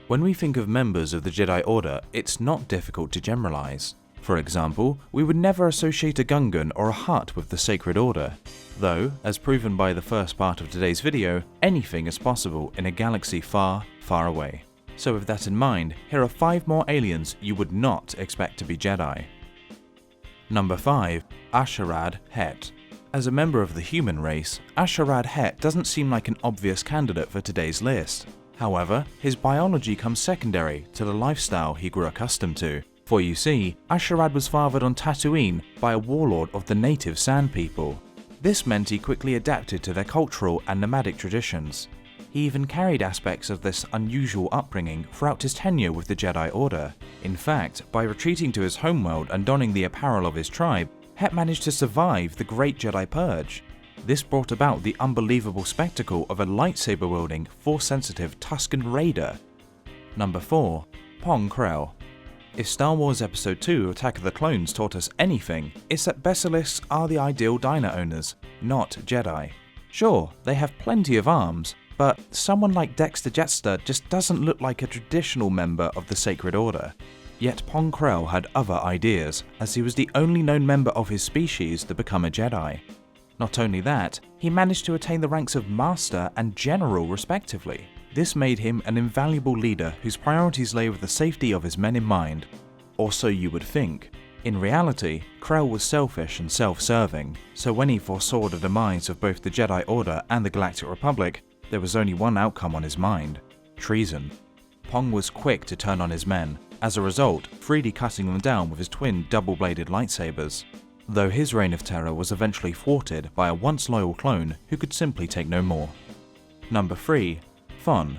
When we think of members of the Jedi Order, it's not difficult to generalize. For example, we would never associate a Gungan or a Hutt with the Sacred Order. Though, as proven by the first part of today's video, anything is possible in a galaxy far, far away. So with that in mind, here are 5 more aliens you would not expect to be Jedi. Number 5. Sharad Hutt. As a member of the human race, Sharad Hutt doesn't seem like an obvious candidate for today's list. However, his biology comes secondary to the lifestyle he grew accustomed to. For you see, Sharad was fathered on Tatooine by a warlord of the native Sand People. This meant he quickly adapted to their cultural and nomadic traditions. He even carried aspects of this unusual upbringing throughout his tenure with the Jedi Order. In fact, by retreating to his homeworld and donning the apparel of his tribe, Hutt managed to survive the Great Jedi Purge. This brought about the unbelievable spectacle of a lightsaber-wielding, Force-sensitive Tusken Raider. Number 4. Pong Krell. If Star Wars Episode 2 Attack of the Clones taught us anything, it's that basilisks are the ideal diner owners, not Jedi. Sure, they have plenty of arms, but someone like Dexter Jettster just doesn't look like a traditional member of the Sacred Order. Yet Pong Krell had other ideas, as he was the only known member of his species to become a Jedi. Not only that, he managed to attain the ranks of Master and General respectively. This made him an invaluable leader whose priorities lay with the safety of his men in mind. Or so you would think. In reality, Krell was selfish and self-serving, so when he foresaw the demise of both the Jedi Order and the Galactic Republic, there was only one outcome on his mind: treason. Pong was quick to turn on his men, as a result, freely cutting them down with his twin double-bladed lightsabers. Though his reign of terror was eventually thwarted by a once loyal clone who could simply take no more. Number 3. Thawne.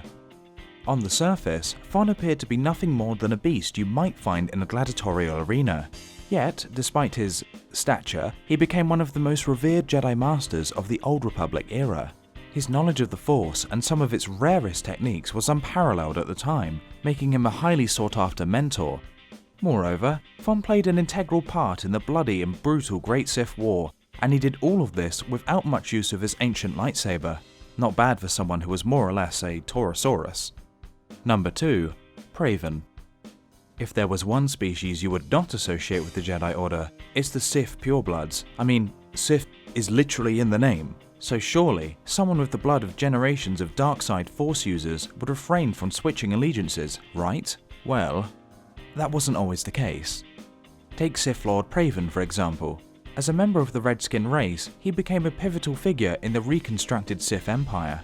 On the surface, Thawne appeared to be nothing more than a beast you might find in a gladiatorial arena. Yet, despite his stature, he became one of the most revered Jedi Masters of the Old Republic era. His knowledge of the Force and some of its rarest techniques was unparalleled at the time, making him a highly sought-after mentor. Moreover, Thawne played an integral part in the bloody and brutal Great Sith War, and he did all of this without much use of his ancient lightsaber. Not bad for someone who was more or less a Taurosaurus. Number 2. Kraven. If there was one species you would not associate with the Jedi Order, it's the Sith purebloods. I mean, Sith is literally in the name. So surely, someone with the blood of generations of dark side Force users would refrain from switching allegiances, right? Well, that wasn't always the case. Take Sith Lord Kraven for example. As a member of the Redskin race, he became a pivotal figure in the reconstructed Sith Empire.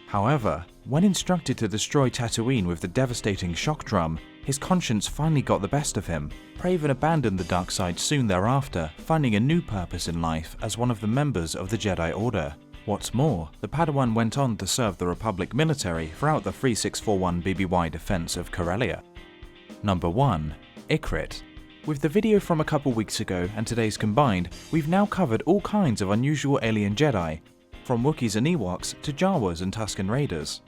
However, when instructed to destroy Tatooine with the devastating shock drum, his conscience finally got the best of him. Kraven abandoned the dark side soon thereafter, finding a new purpose in life as one of the members of the Jedi Order. What's more, the Padawan went on to serve the Republic military throughout the 3641 BBY defense of Corellia. Number 1. Ikrit. With the video from a couple weeks ago and today's combined, we've now covered all kinds of unusual alien Jedi, from Wookiees and Ewoks to Jawas and Tusken Raiders.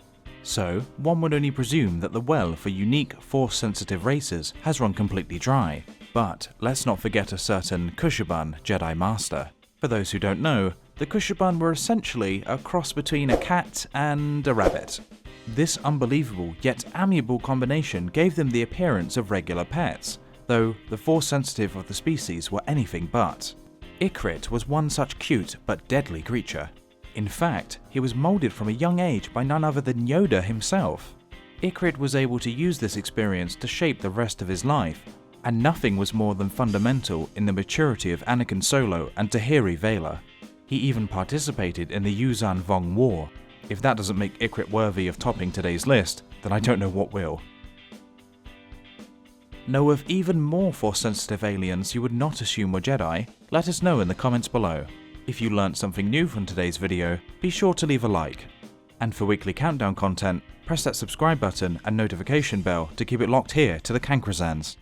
So, one would only presume that the well for unique Force-sensitive races has run completely dry. But let's not forget a certain Kosher Bun Jedi Master. For those who don't know, the Kosher Bun were essentially a cross between a cat and a rabbit. This unbelievable yet amiable combination gave them the appearance of regular pets, though the Force-sensitive of the species were anything but. Ikrit was one such cute but deadly creature. In fact, he was moulded from a young age by none other than Yoda himself. Ikrit was able to use this experience to shape the rest of his life, and nothing was more than fundamental in the maturity of Anakin Solo and Tahiri Vela. He even participated in the Yuuzhan Vong War. If that doesn't make Ikrit worthy of topping today's list, then I don't know what will. Know of even more Force-sensitive aliens you would not assume were Jedi? Let us know in the comments below. If you learnt something new from today's video, be sure to leave a like. And for weekly countdown content, press that subscribe button and notification bell to keep it locked here to the Cancrozans.